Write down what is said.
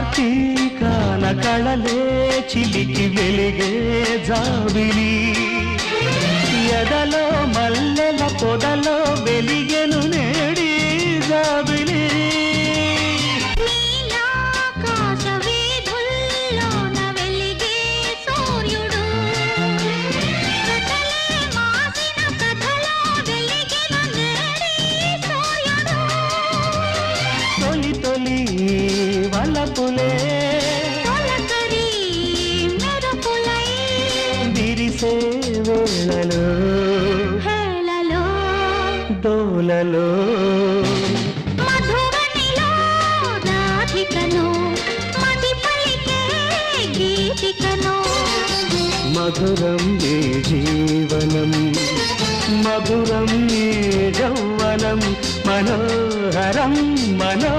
కార్తీకాన కళలే చిలికి వెలిగే జాబిలి ఎదలో మల్లెల పొదలో వెలిగెను నేడి జాబిలి తొలి తొలి వలపులే విరిసే వేళలో దోలలో మధురం ఏ జీవనం మధురం ఏ యౌవనం మనోహరం మనో